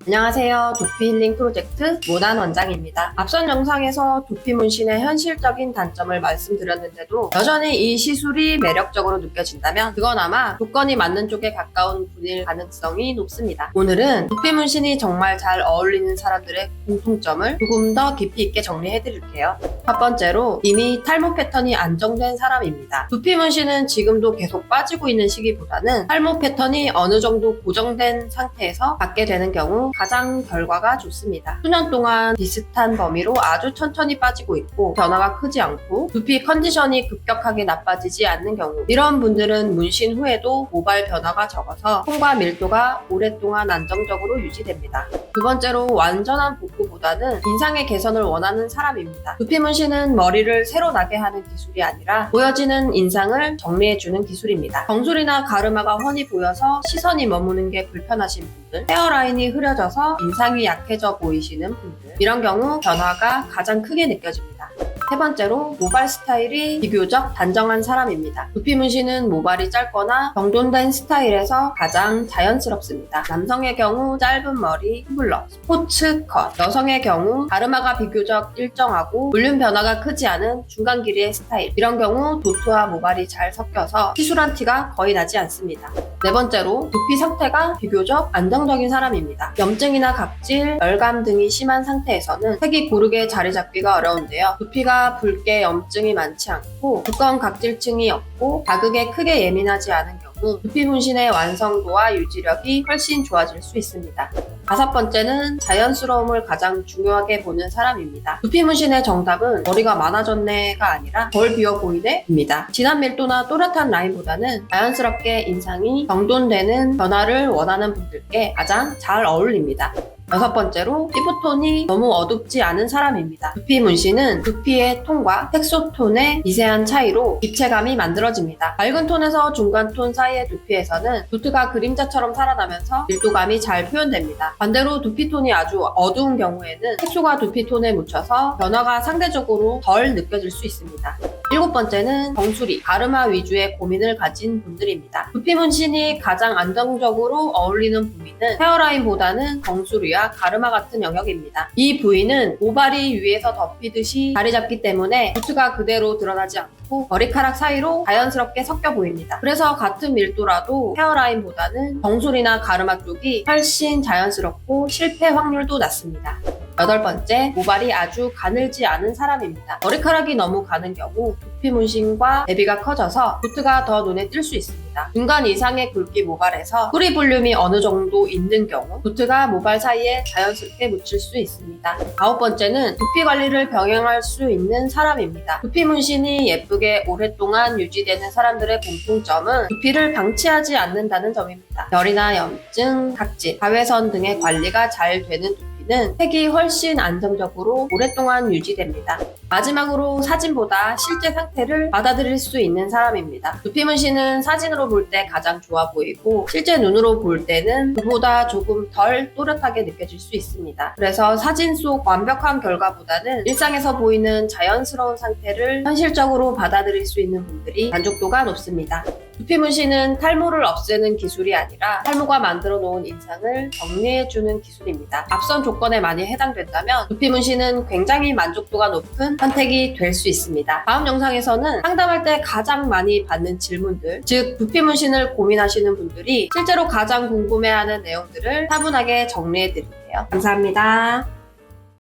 안녕하세요. 두피 힐링 프로젝트 모난 원장입니다. 앞선 영상에서 두피 문신의 현실적인 단점을 말씀드렸는데도 여전히 이 시술이 매력적으로 느껴진다면 그건 아마 조건이 맞는 쪽에 가까운 분일 가능성이 높습니다. 오늘은 두피 문신이 정말 잘 어울리는 사람들의 공통점을 조금 더 깊이 있게 정리해드릴게요. 첫 번째로 이미 탈모 패턴이 안정된 사람입니다. 두피 문신은 지금도 계속 빠지고 있는 시기보다는 탈모 패턴이 어느 정도 고정된 상태에서 받게 되는 경우 가장 결과가 좋습니다. 수년 동안 비슷한 범위로 아주 천천히 빠지고 있고 변화가 크지 않고 두피 컨디션이 급격하게 나빠지지 않는 경우, 이런 분들은 문신 후에도 모발 변화가 적어서 톤과 밀도가 오랫동안 안정적으로 유지됩니다. 두 번째로 완전한 복구보다는 인상의 개선을 원하는 사람입니다. 두피 문신은 머리를 새로 나게 하는 기술이 아니라 보여지는 인상을 정리해주는 기술입니다. 정수리나 가르마가 훤히 보여서 시선이 머무는 게 불편하신 분들, 헤어라인이 흐려져서 인상이 약해져 보이시는 분들, 이런 경우 변화가 가장 크게 느껴집니다. 세 번째로 모발 스타일이 비교적 단정한 사람입니다. 두피 문신은 모발이 짧거나 정돈된 스타일에서 가장 자연스럽습니다. 남성의 경우 짧은 머리, 텀블러, 스포츠 컷, 여성의 경우 가르마가 비교적 일정하고 볼륨 변화가 크지 않은 중간 길이의 스타일, 이런 경우 도트와 모발이 잘 섞여서 시술한 티가 거의 나지 않습니다. 네 번째로 두피 상태가 비교적 안정적인 사람입니다. 염증이나 각질, 열감 등이 심한 상태에서는 색이 고르게 자리 잡기가 어려운데요. 두피가 붉게 염증이 많지 않고 두꺼운 각질층이 없고 자극에 크게 예민하지 않은 경우 두피 문신의 완성도와 유지력이 훨씬 좋아질 수 있습니다. 다섯 번째는 자연스러움을 가장 중요하게 보는 사람입니다. 두피 문신의 정답은 머리가 많아졌네가 아니라 덜 비어 보이네입니다. 진한 밀도나 또렷한 라인보다는 자연스럽게 인상이 정돈되는 변화를 원하는 분들께 가장 잘 어울립니다. 여섯 번째로 피부톤이 너무 어둡지 않은 사람입니다. 두피 문신은 두피의 톤과 색소 톤의 미세한 차이로 입체감이 만들어집니다. 밝은 톤에서 중간 톤 사이의 두피에서는 도트가 그림자처럼 살아나면서 밀도감이 잘 표현됩니다. 반대로 두피 톤이 아주 어두운 경우에는 색소가 두피 톤에 묻혀서 변화가 상대적으로 덜 느껴질 수 있습니다. 일곱 번째는 정수리, 가르마 위주의 고민을 가진 분들입니다. 두피 문신이 가장 안정적으로 어울리는 부위는 헤어라인보다는 정수리와 가르마 같은 영역입니다. 이 부위는 모발이 위에서 덮이듯이 자리 잡기 때문에 도트가 그대로 드러나지 않고 머리카락 사이로 자연스럽게 섞여 보입니다. 그래서 같은 밀도라도 헤어라인보다는 정수리나 가르마 쪽이 훨씬 자연스럽고 실패 확률도 낮습니다. 여덟 번째, 모발이 아주 가늘지 않은 사람입니다. 머리카락이 너무 가는 경우 두피 문신과 대비가 커져서 도트가 더 눈에 띌 수 있습니다. 중간 이상의 굵기 모발에서 뿌리 볼륨이 어느 정도 있는 경우 도트가 모발 사이에 자연스럽게 묻힐 수 있습니다. 아홉 번째는 두피 관리를 병행할 수 있는 사람입니다. 두피 문신이 예쁘게 오랫동안 유지되는 사람들의 공통점은 두피를 방치하지 않는다는 점입니다. 열이나 염증, 각질, 자외선 등의 관리가 잘 되는 두피는 색이 훨씬 안정적으로 오랫동안 유지됩니다. 마지막으로 사진보다 실제 상태를 받아들일 수 있는 사람입니다. 두피 문신은 사진으로 볼 때 가장 좋아 보이고 실제 눈으로 볼 때는 그보다 조금 덜 또렷하게 느껴질 수 있습니다. 그래서 사진 속 완벽한 결과보다는 일상에서 보이는 자연스러운 상태를 현실적으로 받아들일 수 있는 분들이 만족도가 높습니다. 두피 문신은 탈모를 없애는 기술이 아니라 탈모가 만들어 놓은 인상을 정리해주는 기술입니다. 앞선 조건에 많이 해당된다면 두피 문신은 굉장히 만족도가 높은 선택이 될 수 있습니다. 다음 영상에서는 상담할 때 가장 많이 받는 질문들, 즉 두피 문신을 고민하시는 분들이 실제로 가장 궁금해하는 내용들을 차분하게 정리해드릴게요. 감사합니다.